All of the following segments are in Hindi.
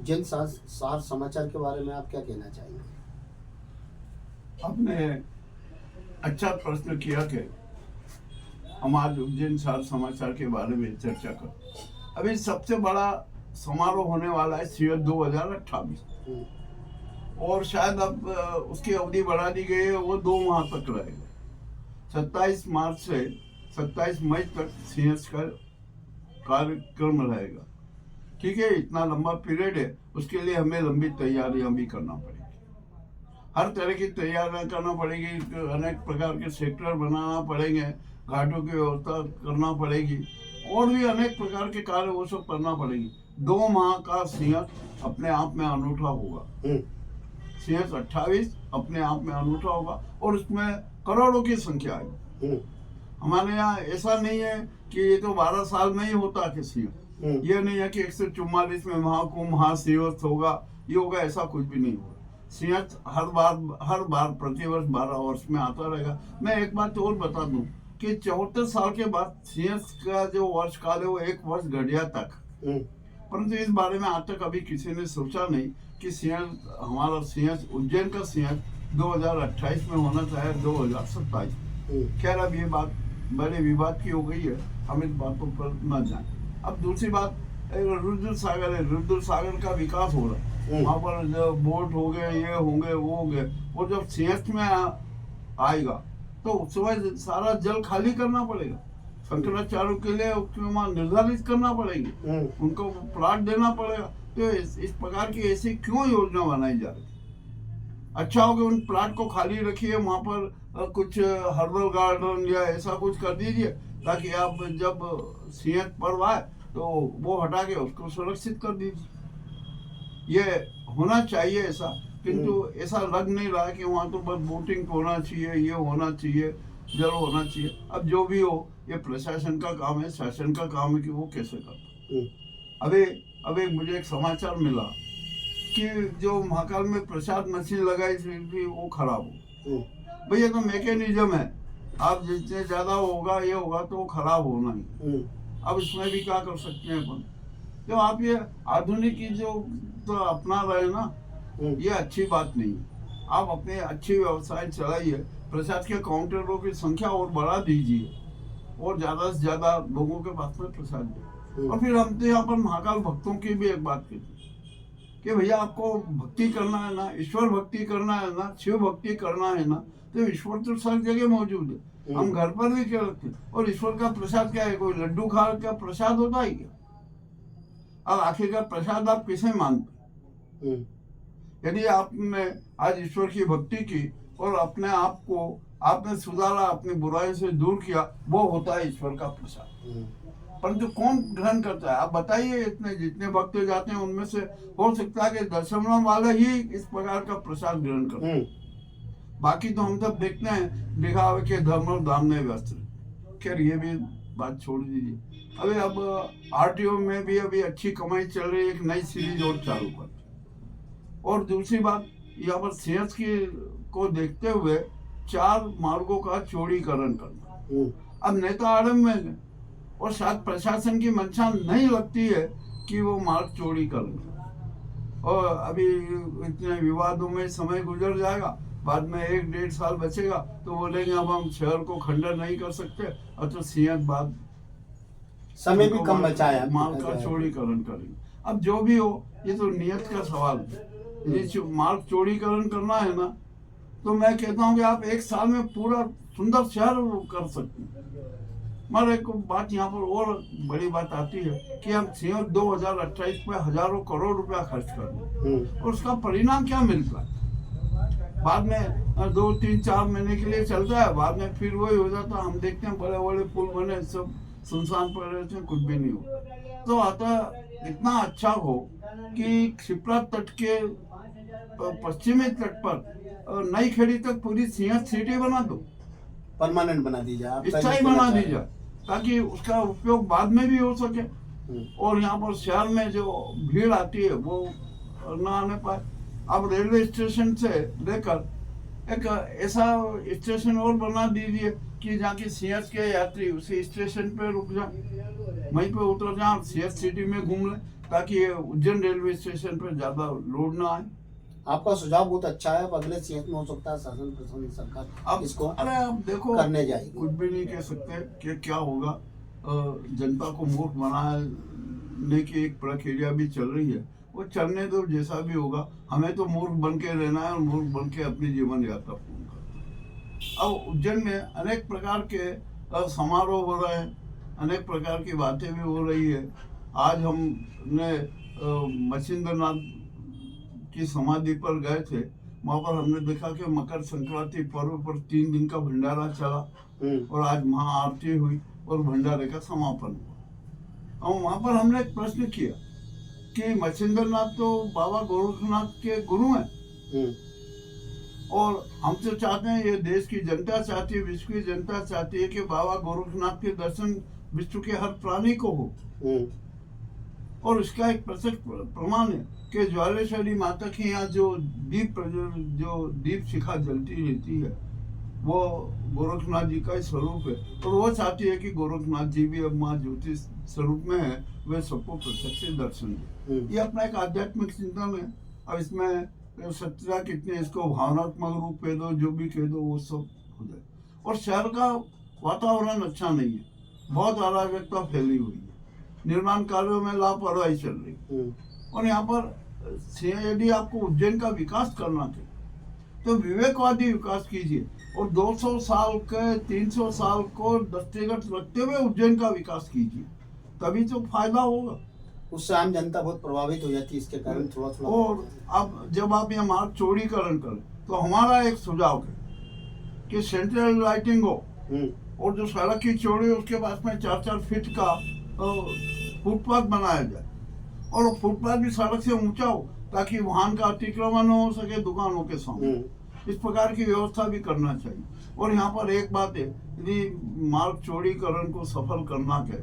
उज्जैन सार समाचार के बारे में आप क्या कहना चाहेंगे? आपने अच्छा प्रश्न किया कि हम आज उज्जैन सार समाचार के बारे में चर्चा कर। अभी सबसे बड़ा समारोह होने वाला है सीएस 2028 और शायद अब उसकी अवधि बढ़ा दी गई है, वो 2 माह तक रहेगा। 27 मार्च से 27 मई तक सीएस का कार्यक्रम रहेगा। ठीक है, इतना लंबा पीरियड है, उसके लिए हमें लंबी तैयारियां भी करना पड़ेगी। हर तरह की तैयारियां करना पड़ेगी, अनेक प्रकार के सेक्टर बनाना पड़ेंगे, घाटों की व्यवस्था करना पड़ेगी और भी अनेक प्रकार के कार्य वो सब करना पड़ेगी। 2 माह का सीएस अपने आप में अनूठा होगा। सीएस 28 अपने आप में अनूठा होगा और उसमें करोड़ों की संख्या आएगी। हमारे यहाँ ऐसा नहीं है कि ये तो 12 साल में ही होता कि सीएस, ये नहीं है कि 144 में महाकुंभ महासीएस होगा, ये होगा, ऐसा कुछ भी नहीं होगा। सीएस हर बार प्रतिवर्ष 12 वर्ष में आता रहेगा। मैं एक बात और बता दूं कि 74 साल के बाद सीएस का जो वर्ष काल है वो 1 वर्ष घट गया तक, परंतु इस बारे में आज तक अभी किसी ने सोचा नहीं कि सीएस, हमारा सीएस, उज्जैन का सीएस 2028 में होना चाहे 2027। खैर, अब ये बात बड़े विवाद की हो गई है, हम इस बातों पर न जाएं। अब दूसरी बात, रुद्र सागर है, रुद्र सागर का विकास हो रहा है, वहाँ पर जो बोट हो गए, ये होंगे, वो होंगे, वो जब सीएस में आएगा तो उस समय सारा जल खाली करना पड़ेगा। शंकराचार्य के लिए वहाँ निर्धारित करना पड़ेगी, उनको प्लाट देना पड़ेगा। तो इस प्रकार की ऐसी क्यों योजना बनाई जा रही? अच्छा होगा उन प्लाट को खाली रखिए, वहाँ पर कुछ हर्बल गार्डन या ऐसा कुछ कर दीजिए, ताकि आप जब सीएस पर्व आए तो वो हटा के उसको सुरक्षित कर दीजिए। ये होना चाहिए ऐसा, किंतु ऐसा लग नहीं रहा है कि वहाँ तो बस बोटिंग होना चाहिए, ये होना चाहिए, जल होना चाहिए। अब जो भी हो, ये प्रशासन का काम है, शासन का काम है कि वो कैसे करता। अभी मुझे एक समाचार मिला कि जो महाकाल में प्रसाद मशीन लगाई थी वो खराब हो। भैया तो मैकेनिज्म है, आप जितने ज्यादा होगा ये होगा तो वो खराब होना ही। अब इसमें भी क्या कर सकते हैं अपन? तो आप ये आधुनिक की जो तो अपना रहे ना, ये अच्छी बात नहीं है। आप अपने अच्छी व्यवसाय चलाइए, प्रसाद के काउंटरों की संख्या और बढ़ा दीजिए और ज्यादा से ज्यादा लोगों के पास में प्रसाद दे। और फिर हम तो यहाँ पर महाकाल भक्तों की भी एक बात कहते हैं कि भैया आपको भक्ति करना है ना, ईश्वर भक्ति करना है ना, शिव भक्ति करना है ना, तो ईश्वर तो सब जगह मौजूद है। हम घर पर भी क्या रखते हैं, और ईश्वर का प्रसाद क्या है? कोई लड्डू खा का प्रसाद होता है क्या? अब आखिरकार प्रसाद आप किसे मानते? यदि आपने आज ईश्वर की भक्ति की और अपने आप को आपने सुधारा, अपनी बुराई से दूर किया, वो होता है ईश्वर का प्रसाद। परंतु कौन ग्रहण करता है? आप बताइए, इतने जितने भक्त जाते हैं उनमें से हो सकता है कि दशमलव वाले ही इस प्रकार का प्रसाद ग्रहण करते हैं। बाकी तो हम सब देखते हैं दिखावे के धर्म और दाम में व्यस्त। खैर, ये भी बात छोड़ दीजिए। अब आरटीओ में भी अभी अच्छी कमाई चल रही है, एक नई सीरीज और चालू कर। और दूसरी बात, यहाँ पर सीएस को देखते हुए 4 मार्गों का चौड़ीकरण करना। अब नेता आड़म में और शायद प्रशासन की मंशा नहीं लगती है कि वो मार्ग चौड़ी करें, और अभी इतने विवादों में समय गुजर जाएगा, बाद में 1-1.5 साल बचेगा तो बोलेंगे अब हम शहर को खंडन नहीं कर सकते, और तो सीएस बाद समय भी कम बचा है, मार्ग का चौड़ीकरण करेंगे। अब जो भी हो, ये तो नियत का सवाल है। यदि मार्ग चौड़ीकरण करना है ना, तो मैं कहता हूँ कि आप 1 साल में पूरा सुंदर शहर कर सकते हैं। मगर एक बात यहाँ पर और बड़ी बात आती है कि हम सीएस 2028 में हजारों करोड़ रुपया खर्च कर दें और उसका परिणाम क्या मिलता है? बाद में 2-3-4 महीने के लिए चलता है, बाद में फिर वही हो जाता है। हम देखते हैं बड़े बड़े पुल बने, सब सुनसान पड़ रहे थे, कुछ भी नहीं हो। तो अतः इतना अच्छा हो कि क्षिप्रा तट के पश्चिमी तट पर नई खेड़ी तक पूरी सीएस सिटी बना दो, परमानेंट बना दी जाए, स्थायी बना दी जाए, ताकि उसका उपयोग बाद में भी हो सके और यहाँ पर शहर में जो भीड़ आती है वो ना आने पाए। अब रेलवे स्टेशन से लेकर एक ऐसा स्टेशन और बना दीजिए कि जहाँ की सीएस के यात्री उसी स्टेशन पे रुक जाए, वहीं पे उतर जाए, सीएस सिटी में घूम लें, ताकि ये उज्जैन रेलवे स्टेशन पे ज्यादा लोड ना आए। आपका सुझाव बहुत अच्छा है। अब अगले सीएस में हो सकता है शासन प्रशासन सरकार अब इसको अरे आप देखो, करने जाएगी। कुछ भी नहीं कह सकते कि क्या होगा। जनता को मूर्ख बनाने की एक प्रक्रिया भी चल रही है, वो चलने दो, जैसा भी होगा। हमें तो मूर्ख बन के रहना है और मूर्ख बन के अपनी जीवन यात्रा पूर्ण करना है। अब उज्जैन में अनेक प्रकार के समारोह हो रहे हैं, अनेक प्रकार की बातें भी हो रही है। आज हमने मच्छिंद्रनाथ की समाधि पर गए थे, वहाँ पर हमने देखा कि मकर संक्रांति पर्व पर 3 दिन का भंडारा चला और आज महाआरती हुई और भंडारे का समापन हुआ। और वहाँ पर हमने एक प्रश्न किया कि मच्छिंद्रनाथ तो बाबा गोरखनाथ के गुरु हैं, और हम तो चाहते हैं, ये देश की जनता चाहती है, विश्व की जनता चाहती है कि बाबा गोरखनाथ के दर्शन विश्व के हर प्राणी को हो। और इसका एक प्रत्यक्ष प्रमाण है कि ज्वालेश्वरी माता के यहाँ जो दीप शिखा जलती रहती है, वो गोरखनाथ जी का ही स्वरूप है। और वो चाहती है कि गोरखनाथ जी भी अब माँ ज्योति स्वरूप में है, वे सबको प्रत्यक्ष दर्शन दे। ये अपना एक आध्यात्मिक चिंतन है। अब इसमें सत्यता कितने, इसको भावनात्मक रूप कह दो, जो भी कह दो, वो सब हो जाए। और शहर का वातावरण अच्छा नहीं है, बहुत अराजकता फैली हुई है, निर्माण कार्यों में लापरवाही चल रही। और यहाँ पर यदि आपको उज्जैन का विकास करना है तो विवेकवादी विकास कीजिए, और 200 साल के 300 साल को दृष्टिगत रखते हुए उज्जैन का विकास कीजिए, तभी तो फायदा होगा। उससे आम जनता बहुत प्रभावित हो जाती है इसके कारण थोड़ा थोड़ा। और अब जब आप ये मार्ग चौड़ीकरण करें तो हमारा एक सुझाव है कि सेंट्रल लाइटिंग हो, और जो सड़क की चौड़ी उसके पास में 4-4 फीट का फुटपाथ बनाया जाए, और वो फुटपाथ भी सड़क से ऊंचा हो ताकि वाहन का अतिक्रमण हो सके दुकानों के सामने। इस प्रकार की व्यवस्था भी करना चाहिए। और यहाँ पर एक बात है, यदि मार्ग चौड़ीकरण को सफल करना है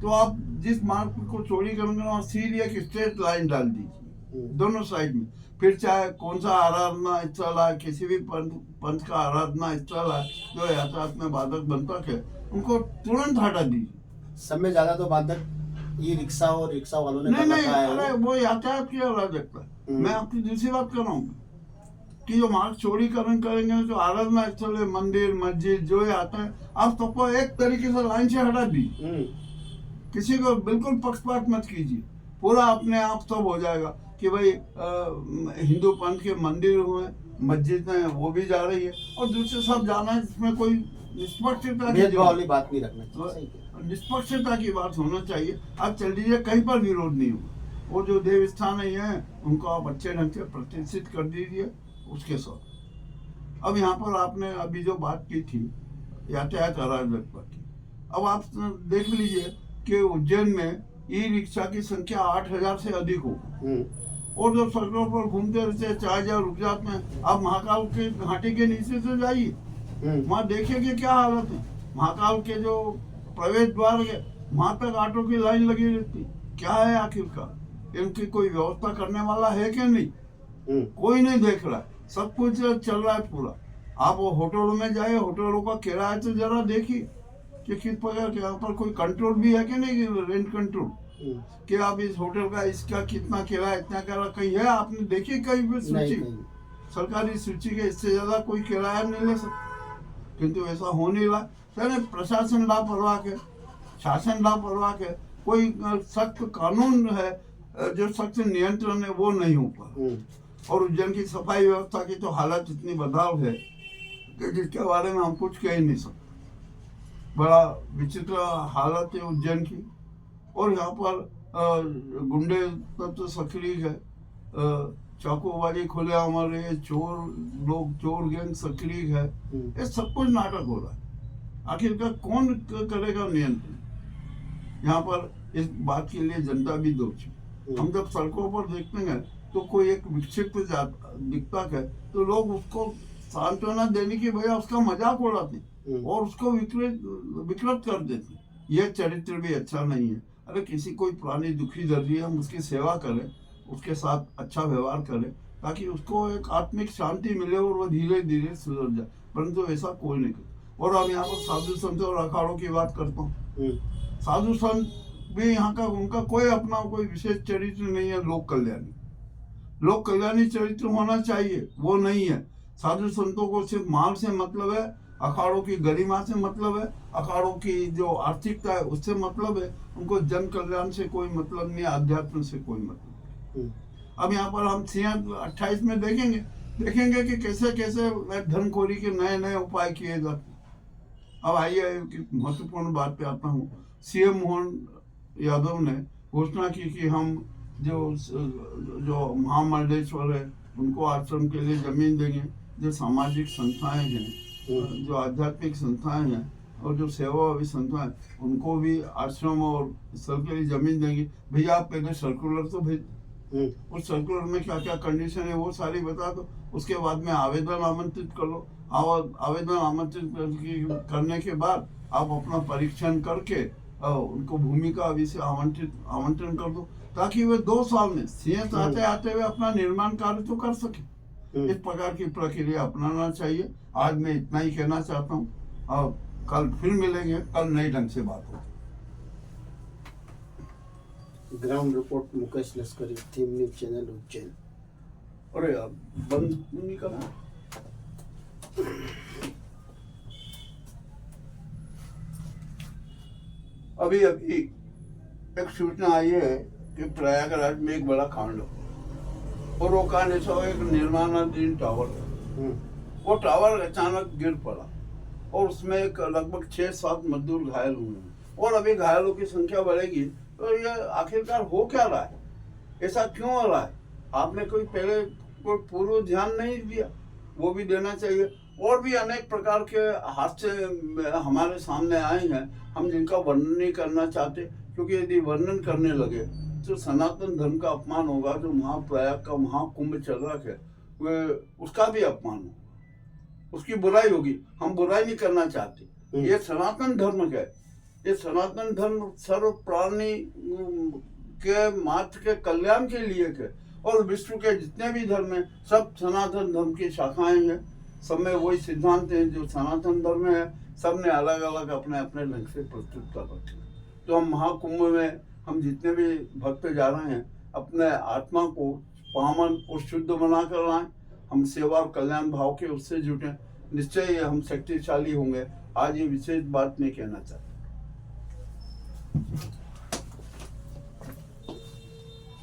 तो आप जिस मार्ग को चौड़ीकरण करना, सीधी एक स्ट्रेट लाइन डाल दीजिए दोनों साइड में। फिर चाहे कौन सा आराधना स्थल है, किसी भी पंथ का आराधना स्थल है जो यातायात में बाधक बनता है, उनको तुरंत हटा दीजिए। समय ज्यादा तो बाधक ये रिक्शा और रिक्शा वालों ने नहीं, अरे वो यातायात की अराजकता है। मैं आपकी दूसरी बात कर रहा हूँ कि जो मार्ग चौड़ीकरण करेंगे, जो आराधना स्थल है, मंदिर मस्जिद जो आता है, आप सबको एक तरीके से लाइन से हटा दीजिए। किसी को बिल्कुल पक्षपात मत कीजिए, पूरा अपने आप सब हो जाएगा कि भाई हिंदू पंथ के मंदिर हुए, मस्जिद में वो भी जा रही है, और दूसरे सब जाना है, जिसमें कोई निष्पक्षता वाली बात नहीं रखना चाहिए, निष्पक्षता की बात होना चाहिए। आप चल दीजिए, कहीं पर विरोध नहीं होगा। वो जो देव स्थान है उनको आप अच्छे ढंग से प्रतिष्ठित कर दीजिए उसके साथ। अब यहाँ पर आपने अभी जो बात की थी यातायात अराजकता की, अब आप देख लीजिए कि उज्जैन में ई रिक्शा की संख्या 8000 से अधिक हो, और जो सड़कों पर घूमते रहते 4000 रुक जाते हैं। आप महाकाल के घाटी के नीचे से जाइए, वहाँ देखिए कि क्या हालत है। महाकाल के जो प्रवेश द्वार है वहाँ तक ऑटो की लाइन लगी रहती, क्या है आखिरकार? इनकी कोई व्यवस्था करने वाला है कि नहीं? कोई नहीं देख रहा है, सब कुछ चल रहा है पूरा। आप वो होटलों में जाए, होटलों का किराया तो जरा देखिए कि किस प्रकार के, यहाँ पर कोई कंट्रोल भी है कि नहीं, रेंट कंट्रोल, कि आप इस होटल का इसका कितना किराया, इतना किराया कहीं है? आपने देखी कहीं भी सूची, सरकारी सूची के इससे ज्यादा कोई किराया नहीं ले सकता, किंतु ऐसा हो नहीं रहा। प्रशासन लापरवाह है, शासन लापरवाह है, कोई सख्त कानून है, जो सख्त नियंत्रण है वो नहीं हो पा। और उज्जैन की सफाई व्यवस्था की तो हालत इतनी बदहाल है कि जिसके बारे में हम कुछ कह ही नहीं सकते। बड़ा विचित्र हालत है उज्जैन की। और यहाँ पर गुंडे तत्व सक्रिय है, चाकूबाजी खुले हमारे, चोर गैंग सक्रिय है, ये सब कुछ नाटक हो रहा है। आखिरकार कौन करेगा नियंत्रण? यहाँ पर इस बात के लिए जनता भी दोषी। हम जब सड़कों पर देखते हैं तो कोई एक विक्षिप्त दिखता है तो लोग उसको सांत्वना देने की बजाय उसका मजाक उड़ाते और उसको विकृत कर देते। यह चरित्र भी अच्छा नहीं है। अगर किसी कोई प्राणी दुखी दर्दी है, हम उसकी सेवा करें, उसके साथ अच्छा व्यवहार करें ताकि उसको एक आत्मिक शांति मिले और वो धीरे धीरे सुधर जाए, परंतु ऐसा कोई नहीं करता। और अब यहाँ पर साधु संत और अखाड़ों की बात करता हूँ। साधु संत भी यहाँ का उनका कोई अपना कोई विशेष चरित्र नहीं है। लोक कल्याणी चरित्र होना चाहिए, वो नहीं है। साधु संतों को सिर्फ माल से मतलब है, अखाड़ों की गरिमा से मतलब है, अखाड़ों की जो आर्थिकता है उससे मतलब है। उनको जन कल्याण से कोई मतलब नहीं, अध्यात्म से कोई मतलब नहीं। अब यहाँ पर हम सिंह 28 में देखेंगे कि कैसे कैसे धनखोरी के नए नए उपाय किए जाते। अब आइए महत्वपूर्ण बात पे आता हूँ। सीएम मोहन यादव ने घोषणा की कि हम जो महामंडलेश्वर है उनको आश्रम के लिए जमीन देंगे। जो सामाजिक संस्थाएं हैं, जो आध्यात्मिक संस्थाएं हैं और जो सेवाभावी संस्थाएं, उनको भी आश्रम और स्थल के लिए जमीन देंगे। भैया आप पहले सर्कुलर तो भेज, उस सर्कुलर में क्या क्या कंडीशन है वो सारी बता दो। उसके बाद में आवेदन आमंत्रित कर लो। आवेदन आमंत्रित करने के बाद आप अपना परीक्षण करके उनको भूमि का विषय आमंत्रण कर दो, ताकि वे 2 साल में सीएस आते हुए अपना निर्माण कार्य तो कर सके। इस प्रकार की प्रक्रिया अपनाना चाहिए। आज मैं इतना ही कहना चाहता हूँ। कल फिर मिलेंगे, कल नई ढंग से बात होगी। ग्राउंड रिपोर्ट मुकेश लश्करी, थीम न्यूज चैनल उज्जैन। अरे यार बंद नहीं करना। अभी एक सूचना आई है कि प्रयागराज में एक बड़ा कांड हो, और वो कांड ऐसा हो, एक निर्माणाधीन टावर है। वो टावर अचानक गिर पड़ा और उसमें एक लगभग 6-7 मजदूर घायल हुए, और अभी घायलों की संख्या बढ़ेगी। तो ये आखिरकार हो क्या रहा है, ऐसा क्यों हो रहा है? आपने कोई पहले कोई पूर्व ध्यान नहीं दिया, वो भी देना चाहिए। और भी अनेक प्रकार के हादसे हमारे सामने आए हैं, हम जिनका वर्णन नहीं करना चाहते, क्योंकि यदि वर्णन करने लगे तो सनातन धर्म का अपमान होगा। जो महाप्रयाग का महाकुंभ चल रहा है वे उसका भी अपमान होगा, उसकी बुराई होगी। हम बुराई नहीं करना चाहते। ये सनातन धर्म है, ये सनातन धर्म सर्व प्राणी के मात्र के कल्याण के लिए है। और विश्व के जितने भी धर्म हैं सब सनातन धर्म की शाखाएं हैं, सब में वही सिद्धांत हैं जो सनातन धर्म है। सब ने अलग अलग अपने अपने ढंग से प्रस्तुत कर रखे। तो हम महाकुंभ में हम जितने भी भक्त जा रहे हैं, अपने आत्मा को पावन और शुद्ध बना कर लाएं। हम सेवा और कल्याण भाव के उससे जुटे, निश्चय ही हम शक्तिशाली होंगे। आज ये विशेष बात नहीं कहना चाहता।